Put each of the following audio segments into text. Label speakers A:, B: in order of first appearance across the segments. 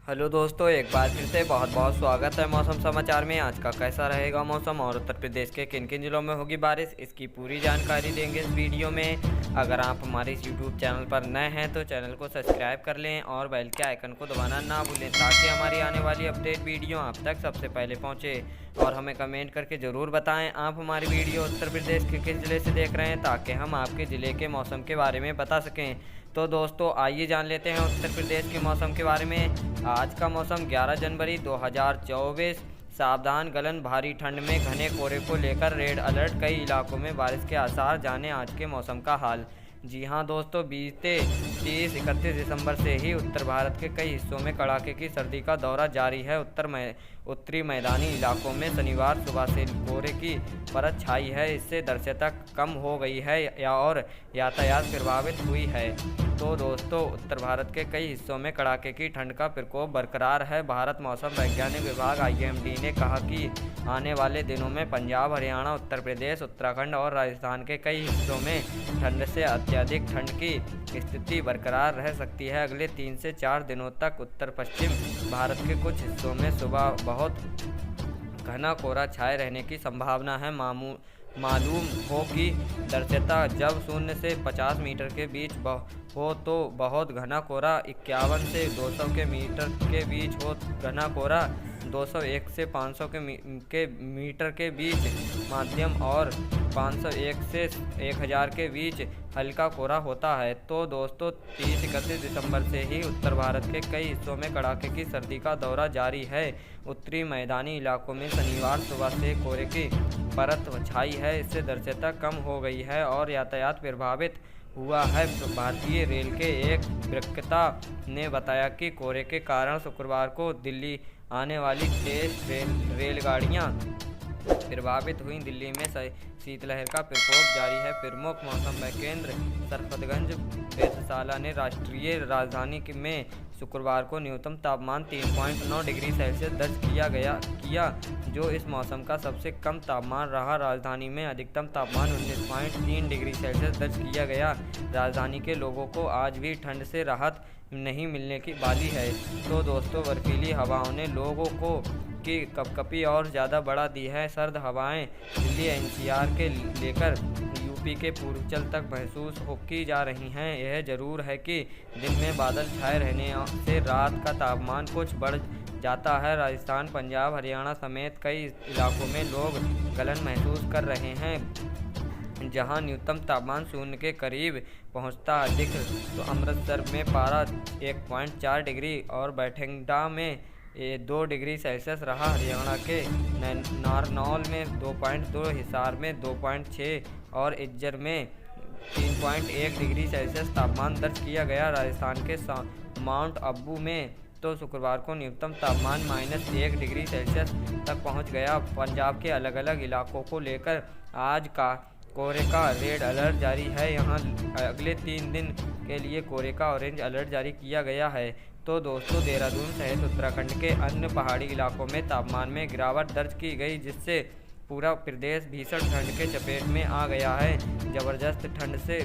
A: Hello दोस्तों, एक बार फिर से बहुत बहुत स्वागत है मौसम समाचार में। आज का कैसा रहेगा मौसम और उत्तर प्रदेश के किन किन जिलों में होगी बारिश, इसकी पूरी जानकारी देंगे इस वीडियो में। अगर आप हमारे इस यूट्यूब चैनल पर नए हैं तो चैनल को सब्सक्राइब कर लें और बेल के आइकन को दबाना ना भूलें ताकि हमारी आने वाली अपडेट वीडियो आप तक सबसे पहले पहुँचे। और हमें कमेंट करके ज़रूर बताएं आप हमारी वीडियो उत्तर प्रदेश के किस ज़िले से देख रहे हैं ताकि हम आपके ज़िले के मौसम के बारे में बता सकें। तो दोस्तों आइए जान लेते हैं उत्तर प्रदेश के मौसम के बारे में। आज का मौसम 11 जनवरी 2024। सावधान गलन, भारी ठंड में घने कोहरे को लेकर रेड अलर्ट, कई इलाकों में बारिश के आसार। जाने आज के मौसम का हाल। जी हाँ दोस्तों, बीते 30-31 दिसंबर से ही उत्तर भारत के कई हिस्सों में कड़ाके की सर्दी का दौरा जारी है। उत्तरी मैदानी इलाकों में शनिवार सुबह से कोहरे की परत छाई है। इससे दृश्यता कम हो गई है और यातायात प्रभावित हुई है। तो दोस्तों, उत्तर भारत के कई हिस्सों में कड़ाके की ठंड का प्रकोप बरकरार है। भारत मौसम वैज्ञानिक विभाग IMD ने कहा कि आने वाले दिनों में पंजाब, हरियाणा, उत्तर प्रदेश, उत्तराखंड और राजस्थान के कई हिस्सों में ठंड से अत्यधिक ठंड की स्थिति बरकरार रह सकती है। अगले 3 से 4 दिनों तक उत्तर पश्चिम भारत के कुछ हिस्सों में सुबह बहुत घना कोहरा छाए रहने की संभावना है। मालूम हो कि दृश्यता जब 0 से 50 मीटर के बीच हो तो बहुत घना कोहरा, 51 से 200 के मीटर के बीच हो घना कोहरा, 201 से 500 के मीटर के बीच मध्यम और 501 से 1000 के बीच हल्का कोहरा होता है। तो दोस्तों, 30-31 दिसंबर से ही उत्तर भारत के कई हिस्सों में कड़ाके की सर्दी का दौरा जारी है। उत्तरी मैदानी इलाकों में शनिवार सुबह से कोहरे की परत छाई है। इससे दृश्यता कम हो गई है और यातायात प्रभावित हुआ है। भारतीय रेल के एक प्रवक्ता ने बताया कि कोहरे के कारण शुक्रवार को दिल्ली आने वाली तेज रेलगाड़ियाँ प्रभावित हुई। दिल्ली में शीतलहर का प्रकोप जारी है। प्रमुख मौसम केंद्र सरफतगंज वेधशाला ने राष्ट्रीय राजधानी में शुक्रवार को न्यूनतम तापमान 3.9 डिग्री सेल्सियस दर्ज किया, जो इस मौसम का सबसे कम तापमान रहा। राजधानी में अधिकतम तापमान 19.3 डिग्री सेल्सियस दर्ज किया गया। राजधानी के लोगों को आज भी ठंड से राहत नहीं मिलने की वाली है। तो दोस्तों, बर्फीली हवाओं ने लोगों को की कपकपी और ज़्यादा बढ़ा दी है। सर्द हवाएं दिल्ली NCR के लेकर यूपी के पूर्वांचल तक महसूस की जा रही हैं। यह जरूर है कि दिन में बादल छाए रहने से रात का तापमान कुछ बढ़ जाता है। राजस्थान, पंजाब, हरियाणा समेत कई इलाकों में लोग गलन महसूस कर रहे हैं, जहां न्यूनतम तापमान 0 के करीब पहुंचता दिख। तो अमृतसर में पारा 1.4 डिग्री और बठिंडा में 2 डिग्री सेल्सियस रहा। हरियाणा के नारनौल में 2.2, हिसार में 2.6 और इज्जर में 3.1 डिग्री सेल्सियस तापमान दर्ज किया गया। राजस्थान के माउंट आबू में तो शुक्रवार को न्यूनतम तापमान -1 डिग्री सेल्सियस तक पहुंच गया। पंजाब के अलग अलग इलाकों को लेकर आज का कोहरे का रेड अलर्ट जारी है। यहाँ अगले 3 दिन के लिए कोहरे का ऑरेंज अलर्ट जारी किया गया है। तो दोस्तों, देहरादून सहित उत्तराखंड के अन्य पहाड़ी इलाकों में तापमान में गिरावट दर्ज की गई, जिससे पूरा प्रदेश भीषण ठंड के चपेट में आ गया है। ज़बरदस्त ठंड से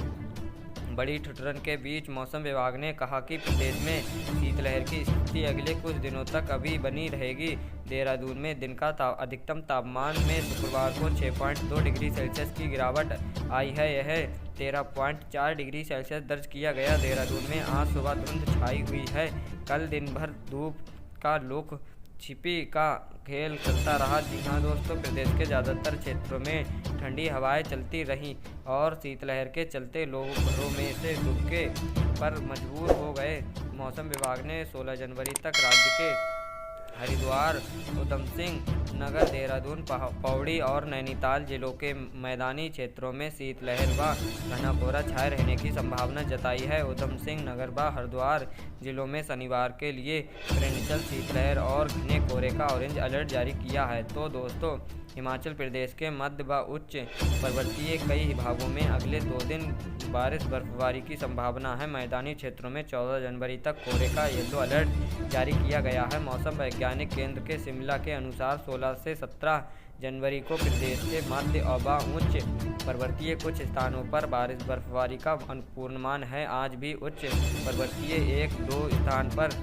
A: बड़ी ठिठुरन के बीच मौसम विभाग ने कहा कि प्रदेश में शीतलहर की स्थिति अगले कुछ दिनों तक अभी बनी रहेगी। देहरादून में दिन का अधिकतम तापमान में शुक्रवार को 6.2 डिग्री सेल्सियस की गिरावट आई है। यह 13.4 डिग्री सेल्सियस दर्ज किया गया। देहरादून में आज सुबह धुंध छाई हुई है। कल दिन भर धूप का लुक छिपी का खेल चलता रहा। जी हाँ दोस्तों, प्रदेश के ज़्यादातर क्षेत्रों में ठंडी हवाएं चलती रहीं और शीतलहर के चलते लोग घरों में से दुबके पर मजबूर हो गए। मौसम विभाग ने 16 जनवरी तक राज्य के हरिद्वार, उधम सिंह नगर, देहरादून, पौड़ी और नैनीताल जिलों के मैदानी क्षेत्रों में शीतलहर व घना कोहरा छाए रहने की संभावना जताई है। उधम सिंह नगर व हरिद्वार जिलों में शनिवार के लिए पेरेंटल शीतलहर और घने कोहरे का ऑरेंज अलर्ट जारी किया है। तो दोस्तों, हिमाचल प्रदेश के मध्य व उच्च पर्वतीय कई भागों में अगले 2 दिन बारिश बर्फबारी की संभावना है। मैदानी क्षेत्रों में 14 जनवरी तक कोहरे का येलो अलर्ट जारी किया गया है। मौसम वैज्ञानिक केंद्र के शिमला के अनुसार 16 से 17 जनवरी को प्रदेश के मध्य और उच्च पर्वतीय कुछ स्थानों पर बारिश बर्फबारी का पूर्वानुमान है। आज भी उच्च पर्वतीय 1-2 स्थान पर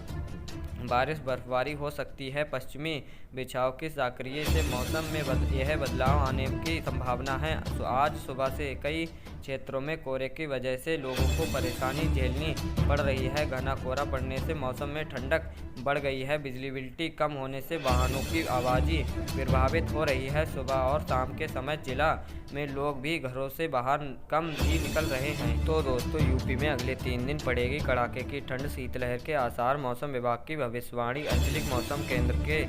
A: बारिश बर्फबारी हो सकती है। पश्चिमी बिछाव के सक्रिय से मौसम में यह बदलाव आने की संभावना है। आज सुबह से कई क्षेत्रों में कोहरे की वजह से लोगों को परेशानी झेलनी पड़ रही है। घना कोहरा पड़ने से मौसम में ठंडक बढ़ गई है। विजिबिलिटी कम होने से वाहनों की आवाजाही प्रभावित हो रही है। सुबह और शाम के समय जिला में लोग भी घरों से बाहर कम ही निकल रहे हैं। तो दोस्तों, यूपी में अगले 3 दिन पड़ेगी कड़ाके की ठंड, शीतलहर के आसार। मौसम विभाग की भविष्यवाणी। आंचलिक मौसम केंद्र के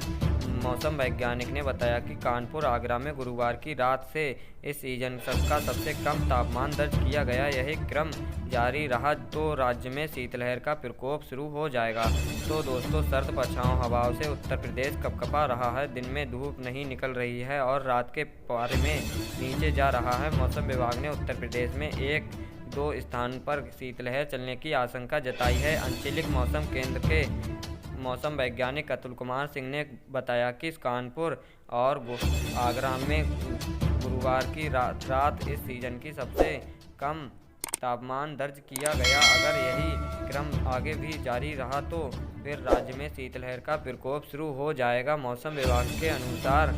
A: मौसम वैज्ञानिक ने बताया कि कानपुर, आगरा में गुरुवार की रात से इस सीजन का सबसे कम तापमान दर्ज किया गया। यही क्रम जारी रहा तो राज्य में शीतलहर का प्रकोप शुरू हो जाएगा। तो दोस्तों, सर्द पछाओं हवाओं से उत्तर प्रदेश कपकपा रहा है। दिन में धूप नहीं निकल रही है और रात के पारे में नीचे जा रहा है। मौसम विभाग ने उत्तर प्रदेश में 1-2 स्थान पर शीतलहर चलने की आशंका जताई है। आंचलिक मौसम केंद्र के मौसम वैज्ञानिक अतुल कुमार सिंह ने बताया कि कानपुर और आगरा में गुरुवार की रात इस सीजन की सबसे कम तापमान दर्ज किया गया। अगर यही क्रम आगे भी जारी रहा तो फिर राज्य में शीतलहर का प्रकोप शुरू हो जाएगा। मौसम विभाग के अनुसार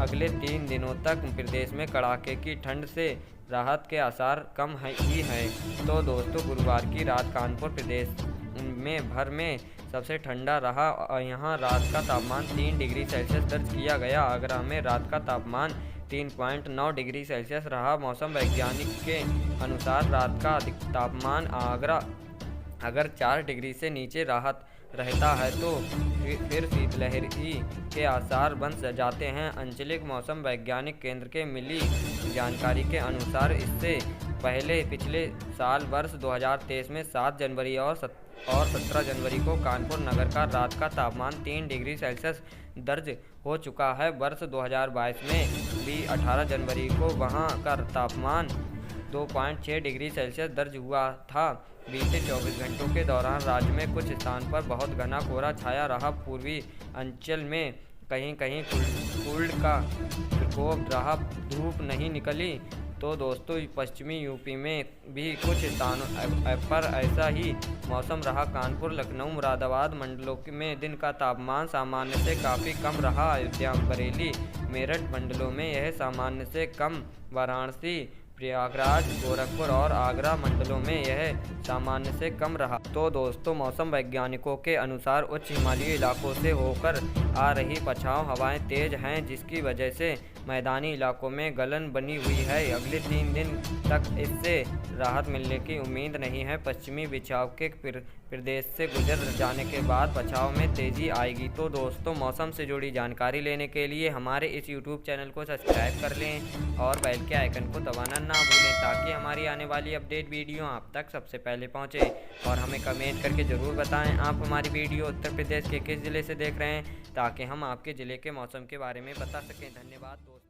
A: अगले 3 दिनों तक प्रदेश में कड़ाके की ठंड से राहत के आसार कम ही हैं। तो दोस्तों, गुरुवार की रात कानपुर प्रदेश में भर में सबसे ठंडा रहा। यहाँ रात का तापमान 3 डिग्री सेल्सियस दर्ज किया गया। आगरा में रात का तापमान 3.9 डिग्री सेल्सियस रहा। मौसम वैज्ञानिक के अनुसार रात का अधिकतम तापमान आगरा अगर 4 डिग्री से नीचे राहत रहता है तो फिर शीतलहर के आसार बन जाते हैं। आंचलिक मौसम वैज्ञानिक केंद्र के मिली जानकारी के अनुसार इससे पहले पिछले साल वर्ष 2023 में 7 जनवरी और 17 जनवरी को कानपुर नगर का रात का तापमान 3 डिग्री सेल्सियस दर्ज हो चुका है। वर्ष 2022 में भी 18 जनवरी को वहां का तापमान 2.6 डिग्री सेल्सियस दर्ज हुआ था। बीते 24 घंटों के दौरान राज्य में कुछ स्थान पर बहुत घना कोहरा छाया रहा। पूर्वी अंचल में कहीं कहीं कोल्ड का प्रकोप रहा, धूप नहीं निकली। तो दोस्तों, पश्चिमी यूपी में भी कुछ स्थानों पर ऐसा ही मौसम रहा। कानपुर, लखनऊ, मुरादाबाद मंडलों में दिन का तापमान सामान्य से काफ़ी कम रहा। अयोध्या, बरेली, मेरठ मंडलों में यह सामान्य से कम। वाराणसी, प्रयागराज, गोरखपुर और आगरा मंडलों में यह सामान्य से कम रहा। तो दोस्तों, मौसम वैज्ञानिकों के अनुसार उच्च हिमालयी इलाकों से होकर आ रही पछाव हवाएं तेज हैं, जिसकी वजह से मैदानी इलाकों में गलन बनी हुई है। अगले 3 दिन तक इससे राहत मिलने की उम्मीद नहीं है। पश्चिमी बिछाव के प्रदेश से गुजर जाने के बाद पछाव में तेज़ी आएगी। तो दोस्तों, मौसम से जुड़ी जानकारी लेने के लिए हमारे इस यूट्यूब चैनल को सब्सक्राइब कर लें और बेल के आइकन को दबाना ना भूलें, ताकि हमारी आने वाली अपडेट वीडियो आप तक सबसे पहले पहुंचे। और हमें कमेंट करके ज़रूर बताएं आप हमारी वीडियो उत्तर प्रदेश के किस ज़िले से देख रहे हैं, ताकि हम आपके ज़िले के मौसम के बारे में बता सकें। धन्यवाद दोस्तों।